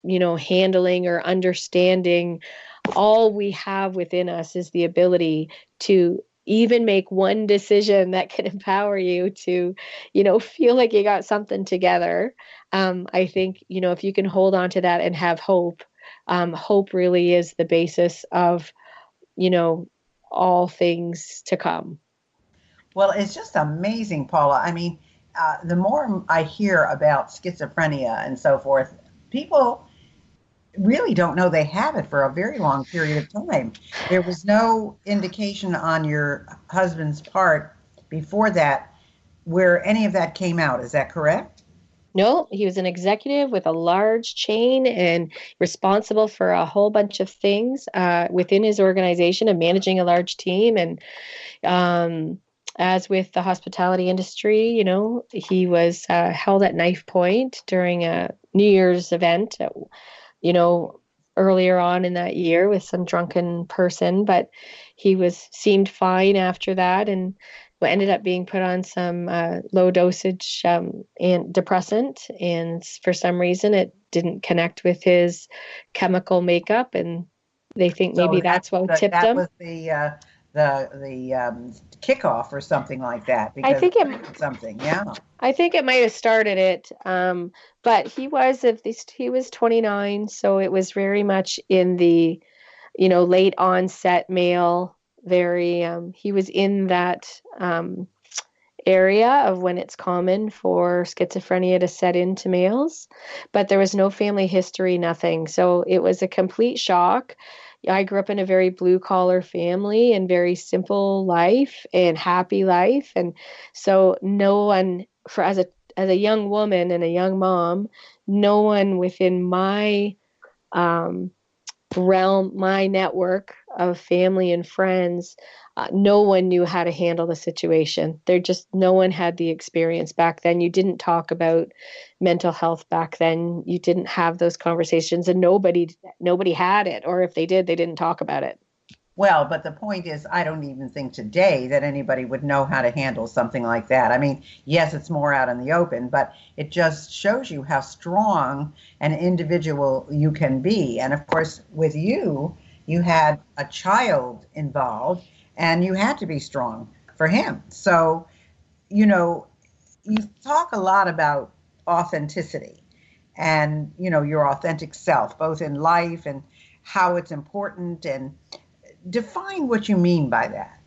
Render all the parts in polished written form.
handling or understanding. All we have within us is the ability to even make one decision that can empower you to, feel like you got something together. I think, if you can hold on to that and have hope, hope really is the basis of, you know, all things to come. Well, it's just amazing, Paula. I mean, the more I hear about schizophrenia and so forth, people really don't know they have it for a very long period of time. There was no indication on your husband's part before that where any of that came out. Is that correct? No, he was an executive with a large chain and responsible for a whole bunch of things within his organization and managing a large team. And um, as with the hospitality industry, he was held at knife point during a New Year's event, you know, earlier on in that year with some drunken person, but he seemed fine after that and ended up being put on some low dosage and depressant, and for some reason it didn't connect with his chemical makeup, and they think So maybe that's what tipped that him. was the kickoff or something like that I because think it something, yeah. I think it might have started it, but he was 29, so it was very much in the late onset male. Very he was in that area of when it's common for schizophrenia to set into males, but there was no family history, nothing. So it was a complete shock. I grew up in a very blue collar family and very simple life and happy life. And so no one as a young woman and a young mom, no one within my um, realm, my network of family and friends, no one knew how to handle the situation. No one had the experience back then. You didn't talk about mental health back then. You didn't have those conversations, and nobody had it, or if they did, they didn't talk about it. Well, but the point is, I don't even think today that anybody would know how to handle something like that. I mean, yes, it's more out in the open, but it just shows you how strong an individual you can be. And of course, with you, you had a child involved and you had to be strong for him. So, you know, you talk a lot about authenticity and, your authentic self, both in life and how it's important, and define what you mean by that.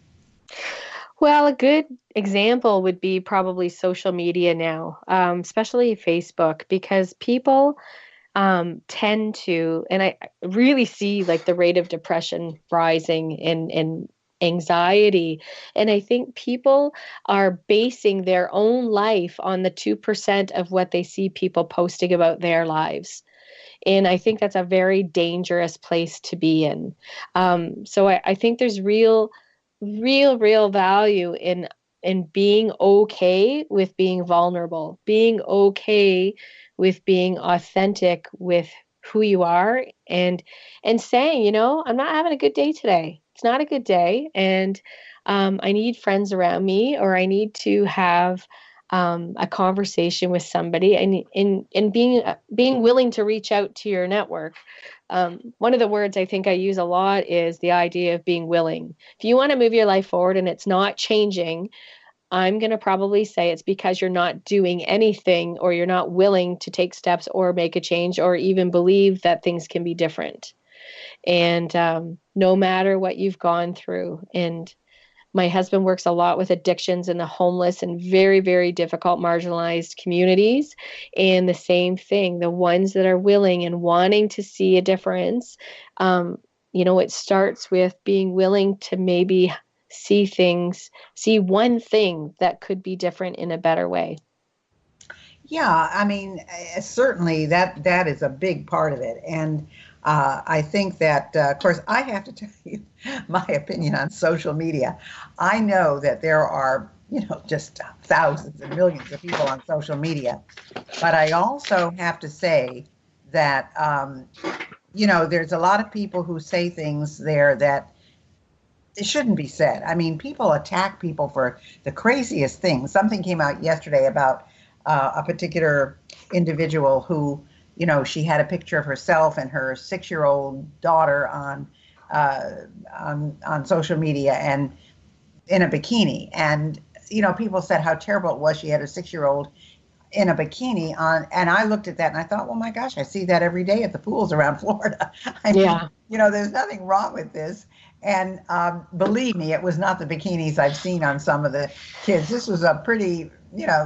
Well, a good example would be probably social media now, especially Facebook, because people tend to, and I really see like the rate of depression rising and anxiety. And I think people are basing their own life on the 2% of what they see people posting about their lives. And I think that's a very dangerous place to be in. So I think there's real value in being okay with being vulnerable, being okay with being authentic with who you are, and saying, I'm not having a good day today. It's not a good day, and I need friends around me, or I need to have a conversation with somebody, and being willing to reach out to your network. One of the words I think I use a lot is the idea of being willing. If you want to move your life forward and it's not changing, I'm going to probably say it's because you're not doing anything, or you're not willing to take steps or make a change or even believe that things can be different. And no matter what you've gone through, and my husband works a lot with addictions and the homeless and very, very difficult marginalized communities. And the same thing, the ones that are willing and wanting to see a difference, it starts with being willing to maybe see one thing that could be different in a better way. Yeah, I mean, certainly that is a big part of it, and I think that, of course, I have to tell you my opinion on social media. I know that there are, just thousands and millions of people on social media, but I also have to say that, there's a lot of people who say things there that it shouldn't be said. I mean, people attack people for the craziest things. Something came out yesterday about a particular individual who, she had a picture of herself and her 6-year-old daughter on social media and in a bikini. And, people said how terrible it was. She had a 6-year-old in a bikini on, and I looked at that and I thought, well, my gosh, I see that every day at the pools around Florida. I mean, Yeah. there's nothing wrong with this. And believe me, it was not the bikinis I've seen on some of the kids. This was a pretty,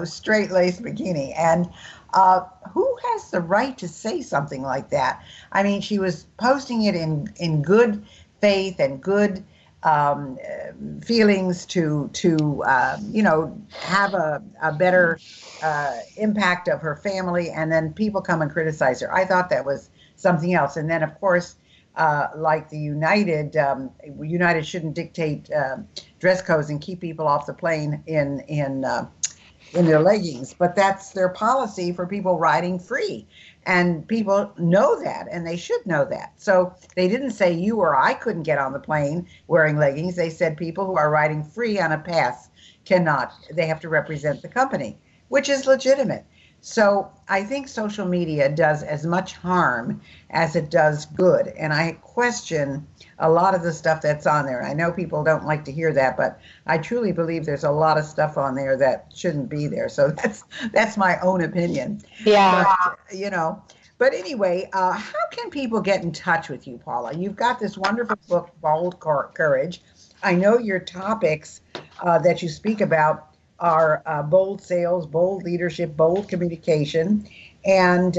straight-laced bikini. And who has the right to say something like that? I mean, she was posting it in good faith and good feelings to have a better impact of her family, and then people come and criticize her. I thought that was something else. And then, of course, like the United shouldn't dictate dress codes and keep people off the plane in their leggings, but that's their policy for people riding free. And people know that, and they should know that. So they didn't say you or I couldn't get on the plane wearing leggings. They said people who are riding free on a pass cannot. They have to represent the company, which is legitimate. So I think social media does as much harm as it does good. And I question a lot of the stuff that's on there. I know people don't like to hear that, but I truly believe there's a lot of stuff on there that shouldn't be there. So that's my own opinion. Yeah. But anyway, how can people get in touch with you, Paula? You've got this wonderful book, Bold Courage. I know your topics that you speak about are bold sales, bold leadership, bold communication. And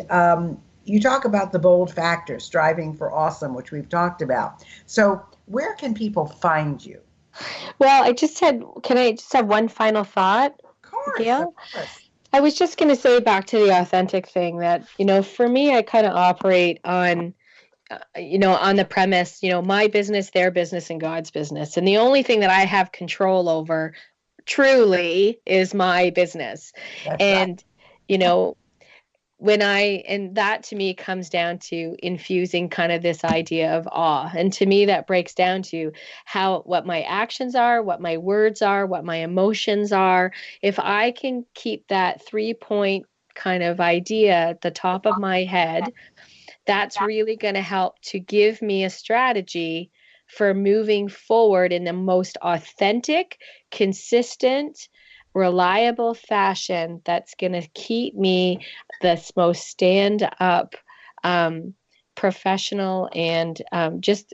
you talk about the bold factor, striving for awesome, which we've talked about. So where can people find you? Well, can I just have one final thought, Of course, Gail? of course. I was just going to say back to the authentic thing that, for me, I kind of operate on, on the premise, my business, their business, and God's business. And the only thing that I have control over truly is my business. That's And, right. and that to me comes down to infusing kind of this idea of awe. And to me, that breaks down to what my actions are, what my words are, what my emotions are. If I can keep that 3-point kind of idea at the top of my head, that's really going to help to give me a strategy for moving forward in the most authentic, consistent, reliable fashion that's going to keep me the most stand up, professional, and just,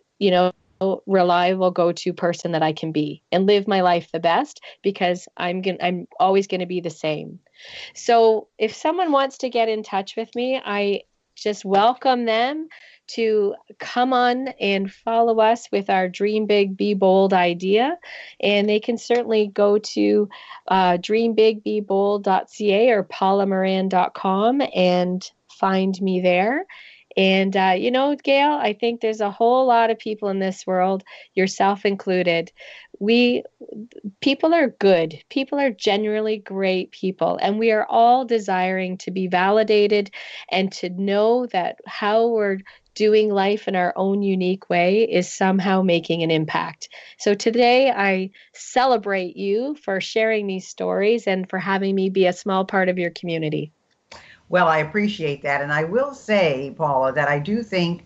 reliable go-to person that I can be and live my life the best, because I'm always going to be the same. So if someone wants to get in touch with me, I just welcome them to come on and follow us with our Dream Big, Be Bold idea. And they can certainly go to dreambigbebold.ca or paulamorand.com and find me there. And, Gail, I think there's a whole lot of people in this world, yourself included. People are good. People are genuinely great people. And we are all desiring to be validated and to know that how we're doing life in our own unique way is somehow making an impact. So today I celebrate you for sharing these stories and for having me be a small part of your community. Well, I appreciate that. And I will say, Paula, that I do think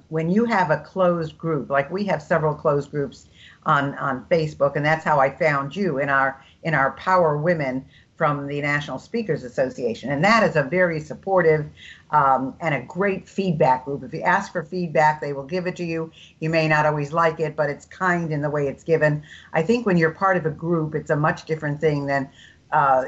when you have a closed group, like we have several closed groups on Facebook, and that's how I found you in our Power Women from the National Speakers Association. And that is a very supportive and a great feedback group. If you ask for feedback, they will give it to you. You may not always like it, but it's kind in the way it's given. I think when you're part of a group, it's a much different thing than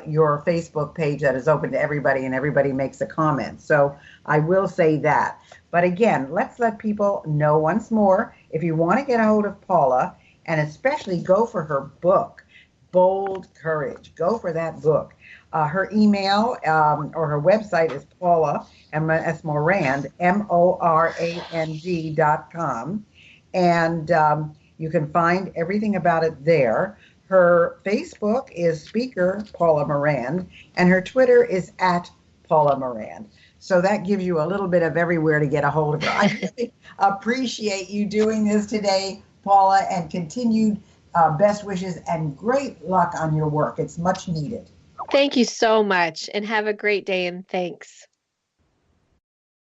your Facebook page that is open to everybody and everybody makes a comment. So I will say that. But again, let's let people know once more, if you want to get a hold of Paula, and especially go for her book, Bold Courage. Go for that book. Her email or her website is Paula, M.S. Morand, MORAND.com. And you can find everything about it there. Her Facebook is Speaker Paula Morand, and her Twitter is at Paula Morand. So that gives you a little bit of everywhere to get a hold of her. I really appreciate you doing this today, Paula, and continued best wishes and great luck on your work. It's much needed. Thank you so much, and have a great day, and thanks.